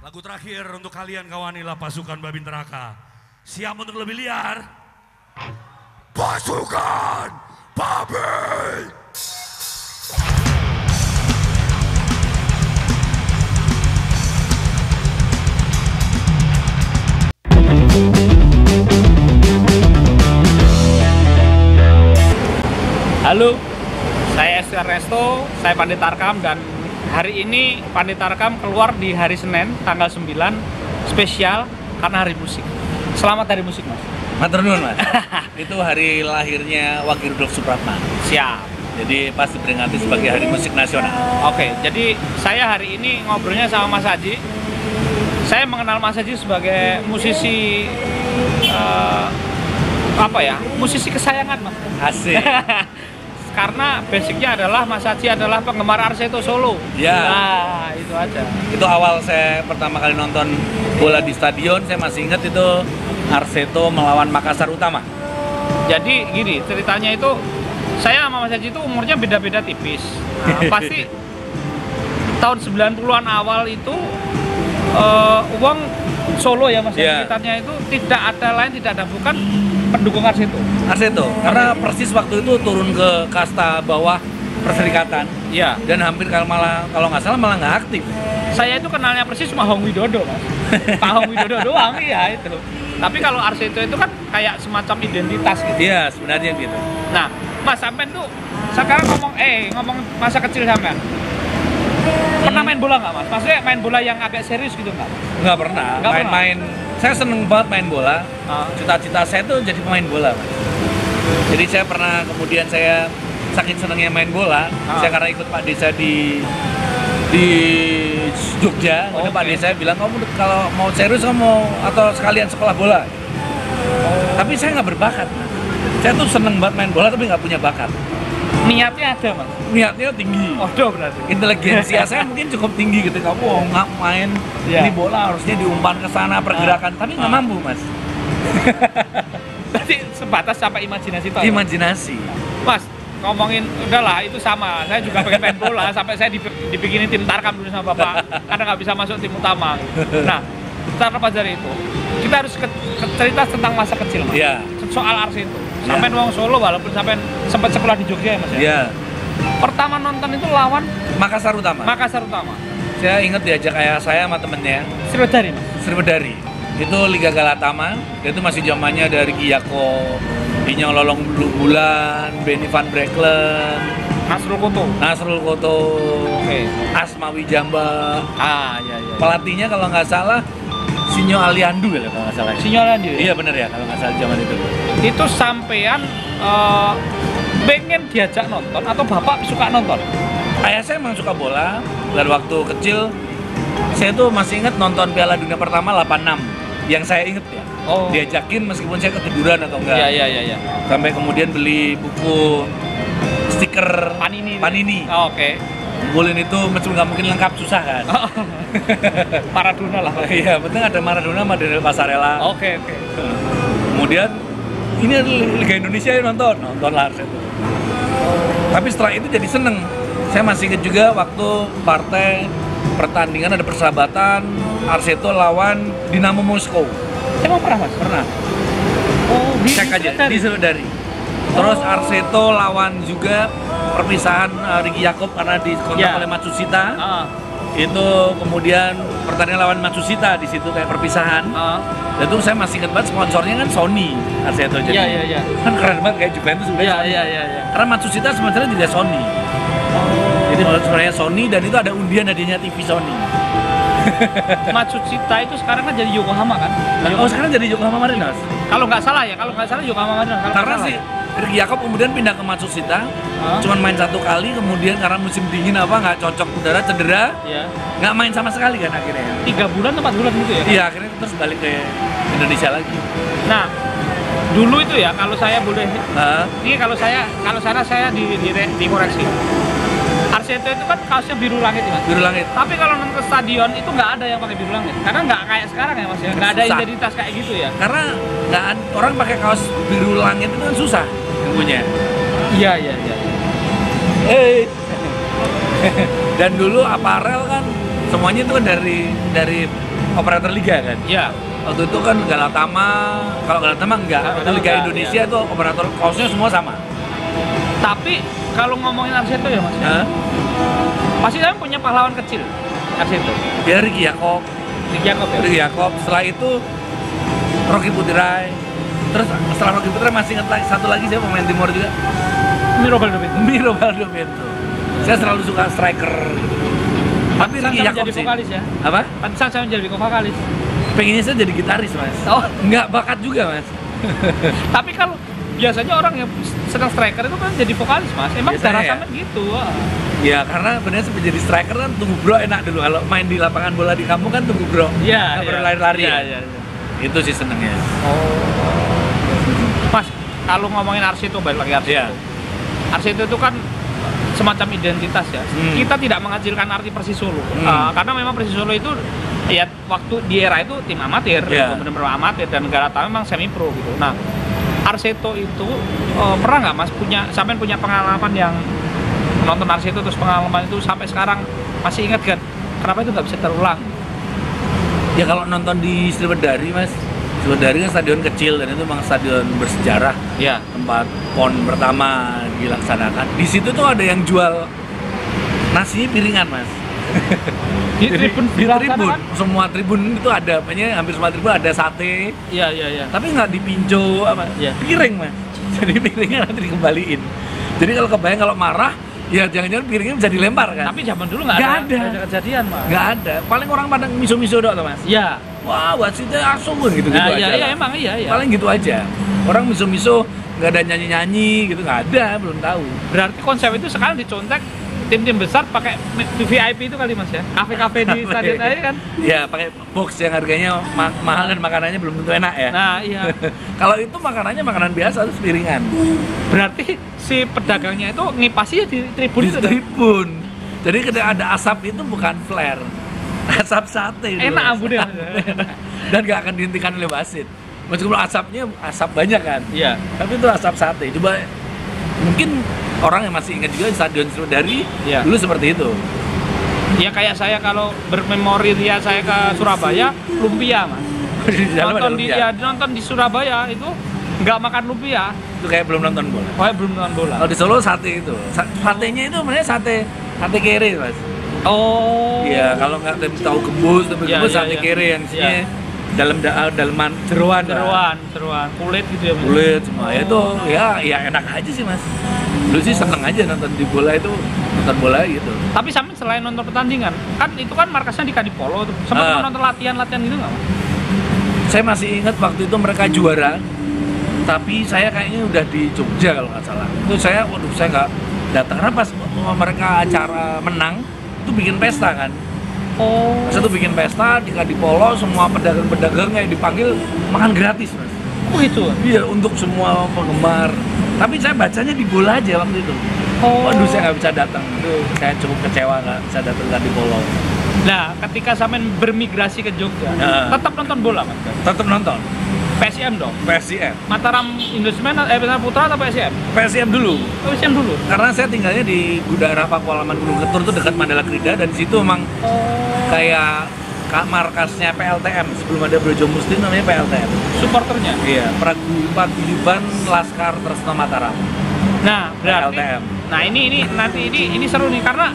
Lagu terakhir untuk kalian kawan inilah pasukan Babi Neraka. Siap untuk lebih liar? Pasukan Babi! Halo, saya Esti Resto, saya Pandit Tarkam dan hari ini Pandit Tarkam keluar di hari Senin tanggal 9 spesial karena hari musik. Selamat hari musik, Mas. Matur nuwun, Mas. Itu hari lahirnya Wage Rudolf Supratman. Siap. Jadi pasti diperingati sebagai hari musik nasional. Oke, jadi saya hari ini ngobrolnya sama Mas Haji. Saya mengenal Mas Haji sebagai musisi musisi kesayangan, Mas. Asik. Karena basicnya adalah Mas Haji adalah penggemar Arseto Solo. Ya. Nah, itu aja. Itu awal saya pertama kali nonton bola di stadion, saya masih ingat itu Arseto melawan Makassar Utama. Jadi gini, ceritanya itu saya sama Mas Haji itu umurnya beda-beda tipis. Nah, pasti tahun 90-an awal itu uang Solo ya Mas, ceritanya itu tidak ada lain, tidak ada bukan pendukung Arseto. Karena persis waktu itu turun ke kasta bawah perserikatan. Iya. Dan hampir kalau nggak salah malah nggak aktif. Saya itu kenalnya persis cuma Hong Widodo, Mas. Pak Hong Widodo doang, iya itu. Tapi kalau Arseto itu kan kayak semacam identitas gitu. Iya, sebenarnya gitu. Nah, Mas sampean tuh sekarang ngomong masa kecil sampean. Pernah main bola nggak, Mas? Maksudnya main bola yang agak serius gitu nggak? Nggak pernah. Main-main. Saya seneng banget main bola. Cita-cita saya tuh jadi pemain bola, Mas. Jadi saya pernah, kemudian saya saking senengnya main bola, saya karena ikut Pak Desa di Jogja, kemudian Pak Desa bilang, kamu kalau mau serius kamu atau sekalian sekolah bola. Tapi saya nggak berbakat, Mas. Saya tuh seneng banget main bola tapi nggak punya bakat. Niatnya ada, Mas? Niatnya tinggi. Waduh, berarti. Inteligensia saya mungkin cukup tinggi gitu. Kamu nggak main ini bola harusnya diumpan ke sana pergerakan, tapi nggak mampu, Mas. Berarti sebatas sampai imajinasi toh? Imajinasi. Mas, ngomongin udahlah itu sama. Saya juga pengen main bola sampai saya dibikinin tim Tarkam dulu sama Bapak karena nggak bisa masuk tim utama. Nah, terlepas dari itu, kita harus cerita tentang masa kecil, Mas. Iya. Soal Arseto. Sampai wong Solo walaupun sampai sempat sekolah di Jogja ya, Mas ya. Iya. Pertama nonton itu lawan Makassar Utama. Saya ingat diajak ayah saya sama temennya. Sriwedari, Mas. Sriwedari. Itu Liga Galatama. Itu masih zamannya dari Giyako, Inyong Lolong Bulan, Benny Van Brecklen, Nasrul Koto, Asmawi Jamba. Iya. Pelatihnya kalau nggak salah Sinyo Aliandu ya kalau nggak salah. Sinyo Aliandu. Iya bener ya kalau nggak salah zaman itu. Itu sampean pengen diajak nonton atau Bapak suka nonton? Ayah saya emang suka bola. Dan waktu kecil saya tuh masih ingat nonton Piala Dunia pertama 86. Yang saya inget ya. Diajakin meskipun saya ketiduran atau enggak. Iya. Sampai kemudian beli buku stiker Panini. Oke. Kumpulin itu meskipun nggak mungkin lengkap, susah kan. Maradona lah. Iya, penting ada Maradona sama Daniel Passarella. Oke. Kemudian ini ada Liga Indonesia yang nonton lah Arseto. Tapi setelah itu jadi seneng. Saya masih ingat juga waktu partai pertandingan ada persahabatan Arseto lawan Dinamo Moskow. Emang pernah, Mas? Pernah. Cek aja di Sriwedari. Terus Arseto lawan juga perpisahan Riki Yakob karena dikontak oleh Matsushita. Itu kemudian pertandingan lawan Matsushita di situ kayak perpisahan. Dan itu saya masih ingat banget sponsornya kan Sony Arseto jadi. Iya. Kan keren banget kayak Juventus udah. Iya. Karena Matsushita sebenarnya tidak Sony. Jadi sebenarnya Sony dan itu ada undian hadiahnya TV Sony. Matsushita itu sekarang kan jadi Yokohama kan? Sekarang jadi Yokohama Marinos. Kalau nggak salah Yokohama Marinos. Karena sih Riki Yakob kemudian pindah ke Matsushita, cuman main 1 kali, kemudian karena musim dingin nggak cocok udara, cedera, nggak main sama sekali kan akhirnya. 3 bulan atau 4 bulan gitu ya? Iya, akhirnya terus balik ke Indonesia lagi. Nah, dulu itu ya kalau saya boleh, ini kalau sana saya dikoreksi. Arseto itu kan kaosnya biru langit ya, Mas? Biru langit. Tapi kalau nonton ke stadion itu nggak ada yang pakai biru langit. Karena nggak kayak sekarang ya, Mas ya. Nggak ada identitas kayak gitu ya. Karena nggak orang pakai kaos biru langit itu kan susah yang punya. Iya. Dan dulu aparel kan semuanya itu kan dari operator liga kan. Iya. Waktu itu kan Galatama, kalau Galatama enggak, itu Liga Indonesia itu operator kaosnya semua sama. Tapi kalau ngomongin Arseto ya Mas, Hah? pasti kalian punya pahlawan kecil Arseto. Ya Ricky Yakob. Ricky Yakob ya. Ricky Yakob. Setelah itu Rocky Putirai. Terus setelah Rocky Putirai masih ingat lagi satu lagi siapa pemain Timor juga. Miro Baldovento. Saya selalu suka striker. Tapi Ricky Yakob jadi sih. vokalis ya. Apa? Pantesan saya menjadi vokalis. Pengennya saya jadi gitaris mas. Oh. Nggak bakat juga mas. Tapi kalau biasanya orang yang sedang striker itu kan jadi vokalis mas. Emang Biasanya darah ya? sampean gitu. Wah. Ya karena benernya menjadi striker kan tunggu bro enak dulu. Kalau main di lapangan bola di kampung kan tunggu bro. Iya. Nggak perlu lari-lari. Iya, ya. iya, iya. Itu sih senengnya. Mas, kalau ngomongin Arseto balik lagi Arseto. Iya. Arseto itu kan semacam identitas ya. Kita tidak mengecilkan arti Persis Solo. Karena memang Persis Solo itu ya waktu di era itu tim amatir, Yeah. benar-benar amatir dan Galatama memang semi pro gitu. Nah, Arseto itu pernah nggak Mas sampean punya pengalaman yang nonton Arseto terus pengalaman itu sampai sekarang masih ingat kan? Kenapa itu nggak bisa terulang? Ya kalau nonton di Sriwedari mas, Sriwedari kan stadion kecil dan itu memang stadion bersejarah. Ya. Tempat PON pertama dilaksanakan. Di situ tuh ada yang jual nasi piringan mas. Di tribun Di sebelah sana tribun, kan? semua tribun itu ada, hampir semua tribun ada sate, Iya, iya, iya. tapi nggak dipinjau apa, Iya. piring mas. Jadi piringnya nanti dikembaliin. Jadi kalau kebayang kalau marah, ya jangan-jangan piringnya bisa dilempar kan? Tapi zaman dulu nggak Nggak ada. ada. Nggak ada kejadian Mas. Nggak ada. Paling orang pada miso-miso dok tuh mas. Iya. Wah, wasitnya asuh gitu Nah, aja. iya, iya lah. emang iya, iya. Paling gitu aja. Orang miso-miso nggak ada nyanyi-nyanyi gitu, nggak ada, belum tahu. Berarti konsep itu sekarang dicontek tim-tim besar pakai VIP itu kali Mas ya. Kafe-kafe di stadion aja kan. Ya pakai box yang harganya mahal dan makanannya belum tentu enak ya. Nah, iya. Kalau itu makanannya makanan biasa terus piringan. Berarti si pedagangnya itu ngipasi ya di tribun Di itu. dong? tribun. Jadi ketika ada asap itu bukan flare. Asap sate itu. Enak Mas. ampun ya. Dan nggak akan dihentikan oleh wasit. Meskipun asapnya asap banyak kan. Iya. Tapi itu asap sate. Coba mungkin orang yang masih ingat juga Stadion Sriwedari Iya. dulu seperti itu. Ya kayak saya kalau bermemori ya saya ke Surabaya, lumpia Mas. Di dalam ada Nonton di lumpia. ya, nonton di Surabaya itu nggak makan lumpia. Itu kayak belum nonton bola. Wah, belum nonton bola. Kalau di Solo sate itu, satenya itu sebenarnya sate kere mas. Oh. Iya, kalau nggak tahu gembus, Iya, iya, sate iya. kere yang isinya Iya. daleman jeroan, lah. Seruan, kulit gitu ya Mas. Kulit semua. Ya itu ya enak aja sih mas. Dulu sih seneng aja nonton di bola itu, nonton bola gitu. Tapi sampe selain nonton pertandingan, kan itu kan markasnya di Kadipolo tuh. Sempat nonton latihan-latihan gitu nggak Mas? Saya masih ingat waktu itu mereka juara, tapi saya kayaknya udah di Jogja kalau nggak salah. Itu saya, waduh saya nggak datang karena pas mereka acara menang itu bikin pesta kan. Oh. Saya tuh bikin pesta di Kadipolo, semua pedagang-pedagangnya yang dipanggil makan gratis mas. Oh itu. Iya untuk semua penggemar. Tapi saya bacanya di bola aja waktu itu. Oh. Waduh saya nggak bisa datang. Aduh, saya cukup kecewa nggak bisa datang ke Kadipolo. Nah, ketika sampean bermigrasi ke Jogja, tetap nonton bola Mas? Tetap nonton. PSM dong. PSIM. Mataram Indosemen, Mataram Putra atau PSM? PSIM dulu. PSM dulu. Karena saya tinggalnya di Gudara Pakualaman Gunung Ketur itu dekat Mandala Krida dan di situ memang kayak markasnya PLTM sebelum ada Brojo Muslim namanya PLTM. Supporternya. Iya, Paguyuban Laskar Tresno Mataram. Nah, berarti. PLTM. Nah, ini seru nih karena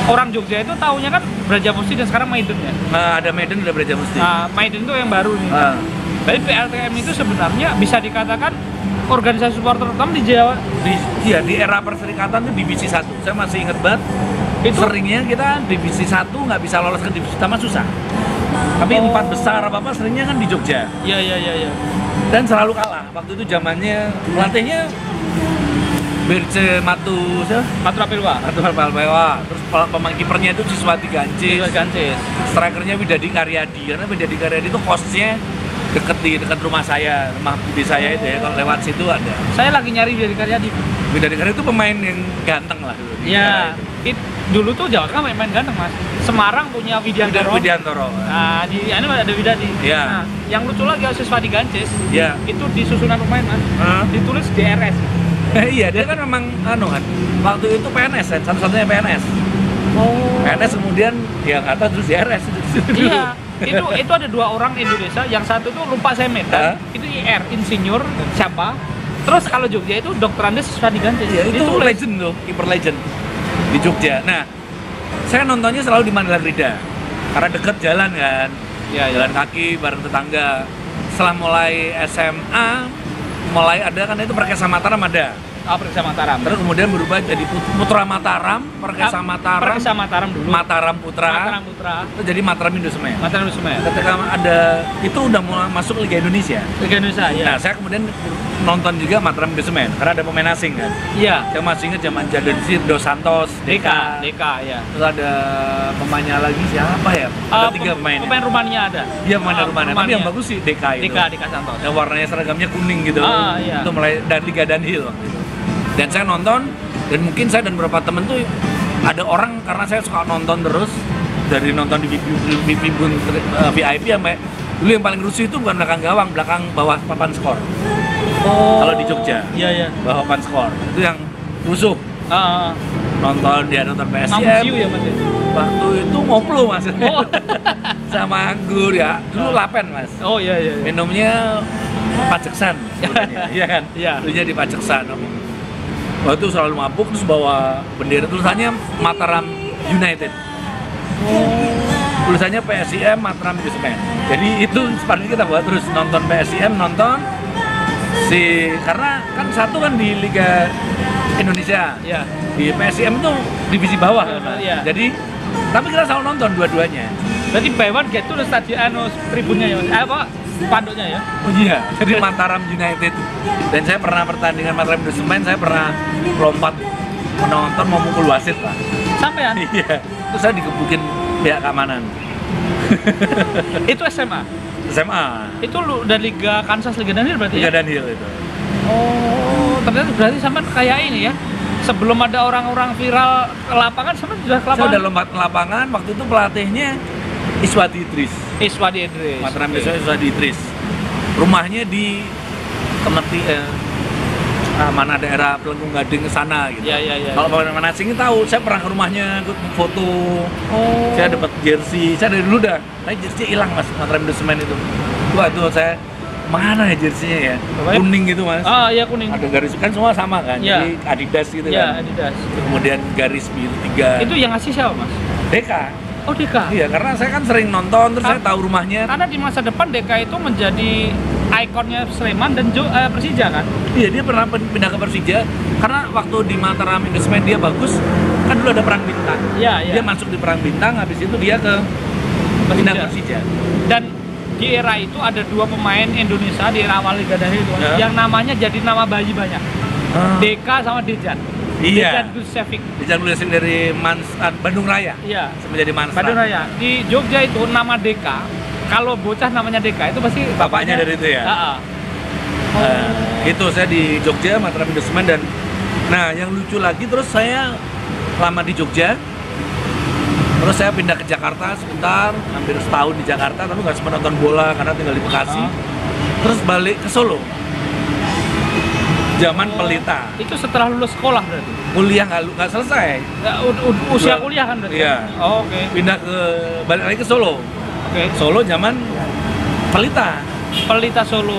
orang Jogja itu taunya kan Braja Musti dan sekarang Maiden ya. Nah, ada Medan udah Braja Musti. Nah, Maiden itu yang baru nih. Ah. Tapi PLTM itu sebenarnya bisa dikatakan organisasi supporter utama di Jawa. Iya, di era perserikatan itu divisi 1. Saya masih inget banget. Itu Seringnya kita divisi 1 nggak bisa lolos ke divisi utama susah. Tapi 4 besar apa seringnya kan di Jogja. Iya, iya, iya, iya. Dan selalu kalah. Waktu itu zamannya pelatihnya Berce Matu Matra Pilwa. Palpewa. Terus pemain kipernya itu Siswati Gancis. Gancis. Strikernya Widadi Karyadi. Karena Widadi Karyadi itu kosnya dekat rumah saya, rumah bude saya itu ya. Kalau lewat situ ada. Saya lagi nyari dari Karyadi. Widadi Karyadi itu pemain yang ganteng lah dulu. di era Iya. itu. Dulu tuh Jawa Tengah main ganteng Mas. Semarang punya Widiantoro. Widiantoro. Nah, di ini ada Widadi. Iya. Nah, yang lucu lagi Siswati Gancis. Iya. Itu di susunan pemain Mas. Hah? Ditulis DRS. Iya, dia kan memang kan. Waktu itu PNS kan, satu-satunya PNS. Oh. PNS kemudian ya nggak tahu terus DRS itu dulu. Iya. itu ada 2 orang Indonesia, yang satu tuh lupa saya Medan, itu IR, insinyur siapa. Terus kalau Jogja itu Dr. Andes Swadi Gances. Ya, itu legend tuh, kiper legend di Jogja. Nah, saya nontonnya selalu di Mandala Krida karena deket jalan kan, jalan kaki bareng tetangga. Setelah mulai SMA, mulai ada kan itu Perkesa Mataram ada. Perkesa Mataram. Terus kemudian berubah jadi Putra Mataram, Perkesa Mataram, Perkesa Mataram dulu. Mataram Putra. Terus jadi Mataram Indosemen. Mataram Indosemen. Ketika ada itu udah mulai masuk Liga Indonesia. Liga Indonesia, ya. Nah, saya kemudian nonton juga Mataram Indosemen karena ada pemain asing kan. Iya. Saya masih ingat zaman Jadon Dos Santos, Deka, ya. Terus ada pemainnya lagi siapa ya? Ada 3 pemain. Pemain Rumania ada. Iya, pemain Rumania. Tapi yang bagus sih Deka itu. Deka Santos. Yang warnanya seragamnya kuning gitu. Iya. Itu mulai dari Liga Danhill. Dan saya nonton, dan mungkin saya dan beberapa temen tuh ada orang, karena saya suka nonton terus dari nonton di VIP sampai dulu yang paling rusuh itu bukan belakang gawang, belakang bawah papan skor. Kalau di Jogja, iya. bawah papan skor itu yang rusuh. Nonton PSIM. Ngamusiu ya Mas? Waktu itu ngoplo Mas. Sama anggur ya. Dulu lapen Mas. Oh iya. Minumnya Pajeksan. Iya kan? Iya. Dulunya di Pajeksan. Waktu itu selalu mabuk, terus bawa bendera tulisannya Mataram United. Tulisannya PSIM Mataram Indosemen. Jadi itu seperti kita buat terus nonton PSIM, nonton karena kan satu kan di Liga Indonesia. Iya. Di PSIM itu divisi bawah kan. Iya. Jadi tapi kita selalu nonton dua-duanya. Berarti buy one get two stadion tribunnya ya Mas? Panduknya ya? Oh iya, jadi Mataram United. Dan saya pernah pertandingan Mataram Indosemen, saya pernah lompat menonton mau mukul wasit Pak. Sampean? Iya, terus saya dikebukin pihak keamanan. Itu SMA? SMA. Itu lu udah Liga Kansas, Liga Danhill berarti Liga ya? Danhill itu. Oh, ternyata berarti sampean kayak ini ya? Sebelum ada orang-orang viral ke lapangan, sampean sudah ke lapangan? Saya udah lompat ke lapangan, waktu itu pelatihnya Iswadi Idris. Mataram Iswadi Idris. Rumahnya di Kemeti, mana daerah Pelengkung Gading ke sana gitu. Iya. Kalau pemain asing tahu, saya pernah ke rumahnya, ikut foto. Oh. Saya dapat jersey. Saya dari dulu dah. Tapi jersey hilang Mas, Mataram Indosemen itu. Wah, itu saya mana ya jersey-nya ya? Kuning gitu Mas. Iya kuning. Ada garis kan semua sama kan. Ya. Jadi Adidas gitu ya, kan. Adidas. Kemudian garis biru 3. Itu yang ngasih siapa Mas? Deka. Oh Deka. Iya, karena saya kan sering nonton, terus saya tahu rumahnya. Karena di masa depan Deka itu menjadi ikonnya Sleman dan Persija kan? Iya, dia pernah pindah ke Persija karena waktu di Mataram Indosemen dia bagus. Kan dulu ada Perang Bintang. Iya. Dia masuk di Perang Bintang, habis itu dia ke pindah Persija. Dan di era itu ada 2 pemain Indonesia di era awal Liga Danhill itu yang namanya jadi nama bayi banyak. Deka sama Dejan. Iya. Dejan Gusevic. Dejan Gusevic dari Bandung Raya. Iya. Menjadi Manstra. Bandung Raya. Di Jogja itu nama Deka, kalau bocah namanya Deka itu pasti bapaknya dari itu ya. Itu saya di Jogja, Mataram Indosemen. Dan nah yang lucu lagi, terus saya lama di Jogja, terus saya pindah ke Jakarta sebentar, hampir setahun di Jakarta, tapi nggak sempat nonton bola karena tinggal di Bekasi. Terus balik ke Solo, zaman Pelita. Itu setelah lulus sekolah berarti? Kuliah nggak selesai. Usia kuliah kan berarti? Iya. Oh, oke. Balik lagi ke Solo. Oke. Solo zaman Pelita. Pelita Solo.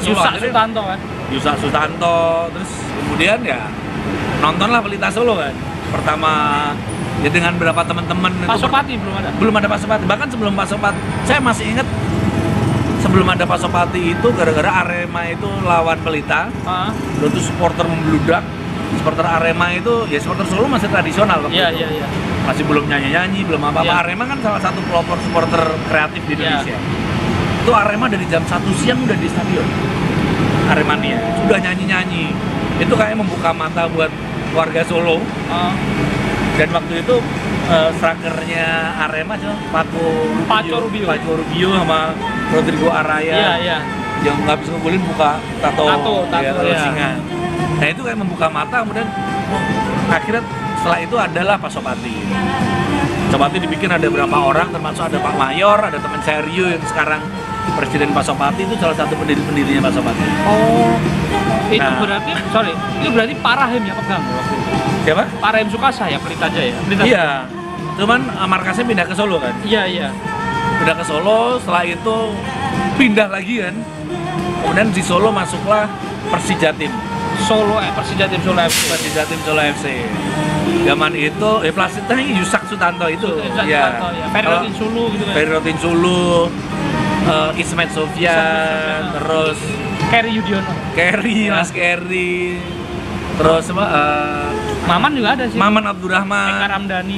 Yusak Sutanto kan? Yusak Sutanto. Terus kemudian ya nontonlah Pelita Solo kan. Pertama ya dengan berapa teman-teman. Pasopati belum ada? Belum ada Pasopati. Bahkan sebelum Pasopati, saya masih ingat sebelum ada Pasopati itu gara-gara Arema itu lawan Pelita. Lalu supporter membludak. Supporter Arema itu ya supporter Solo masih tradisional waktu itu. Iya. Masih belum nyanyi-nyanyi, belum apa-apa. Iya. Arema kan salah satu pelopor supporter kreatif di Indonesia. Itu Arema dari jam 1 siang udah di stadion. Aremania sudah nyanyi-nyanyi. Itu kayak membuka mata buat warga Solo. Dan waktu itu strikernya Arema Paco Rubio sama Rodrigo Araya. Iya. Yang nggak bisa ngegolin buka tato ya. singa. Nah itu kayak membuka mata, kemudian akhirnya setelah itu adalah Pasopati. Pasopati dibikin ada berapa orang, termasuk ada Pak Mayor, ada teman saya Rio yang sekarang Presiden Pasopati, itu salah satu pendirinya Pasopati. Oh, itu berarti Pak Rahim yang pegang waktu itu? Siapa? Pak Rahim Sukasa ya, Pelita aja ya? Iya. cuman markasnya pindah ke Solo kan. Iya. Pindah ke Solo, setelah itu pindah lagi kan. Kemudian di Solo masuklah Persijatim. Persijatim Solo FC. Persijatim Solo FC. Zaman itu pelatihnya Yusak Sutanto itu. Ya. Ferrotin Sulu gitu kan. Ferrotin Sulu, Ismet Sofyan, terus Kerry Yudiono. Mas Kerry. Terus Maman juga ada sih. Maman Abdurrahman.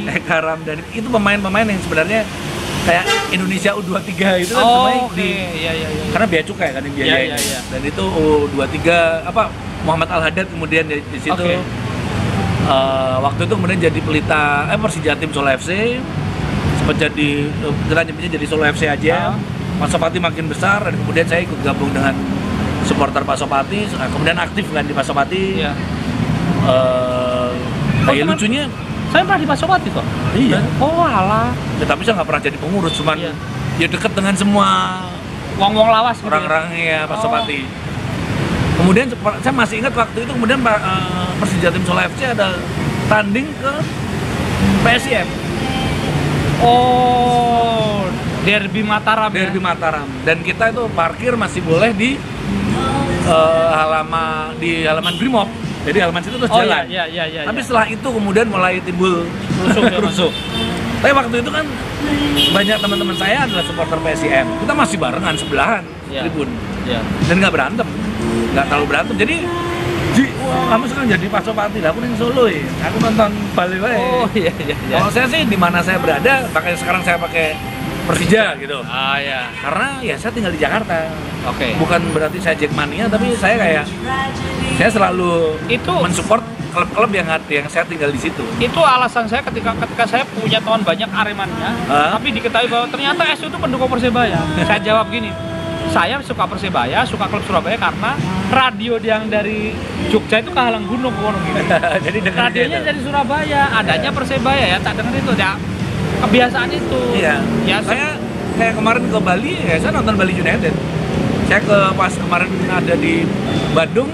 Eka Ramdhani. Itu pemain-pemain yang sebenarnya kayak Indonesia U23 itu kan Iya. Karena bea cukai kan yang biayain. Iya. Dan itu U23 Muhammad Al Haddad kemudian di situ. Waktu itu kemudian jadi pelita Persijatim Solo FC. Sempat jadi jadi Solo FC aja. Pasopati makin besar dan kemudian saya ikut gabung dengan supporter Pasopati, kemudian aktif kan di Pasopati. Iya. Lucunya saya pernah di Pasopati kok. Iya. Oh alah. Ya, tapi saya nggak pernah jadi pengurus, cuman ya deket dengan semua wong-wong lawas gitu. Orang-orangnya Pasopati. Kemudian saya masih ingat waktu itu kemudian Persijatim Solo FC ada tanding ke PSIM. Derby Mataram. Dan kita itu parkir masih boleh di halaman Brimob. Jadi halaman situ terus jalan. Iya. Tapi setelah itu kemudian mulai timbul rusuh. Tapi waktu itu kan banyak teman-teman saya adalah supporter PSIM. Kita masih barengan sebelahan tribun. Iya. Dan nggak terlalu berantem. Jadi kamu sekarang jadi Pasopati, aku di Solo ya. Aku nonton Bali wae. Iya. Kalau saya sih di mana saya berada, makanya sekarang saya pakai Persija gitu. Iya. Karena ya saya tinggal di Jakarta. Oke. Bukan berarti saya Jackmania, tapi saya selalu mensupport klub-klub yang saya tinggal di situ. Itu alasan saya ketika saya punya teman banyak Aremania, tapi diketahui bahwa ternyata SU itu pendukung Persebaya. Saya jawab gini, saya suka Persebaya, suka klub Surabaya karena radio yang dari Jogja itu kehalang gunung gitu. Jadi radionya dari Surabaya, adanya Persebaya ya, tak dengar itu ya. Kebiasaan itu. Iya. Ya, saya kemarin ke Bali, ya saya nonton Bali United. Saya pas kemarin ada di Bandung.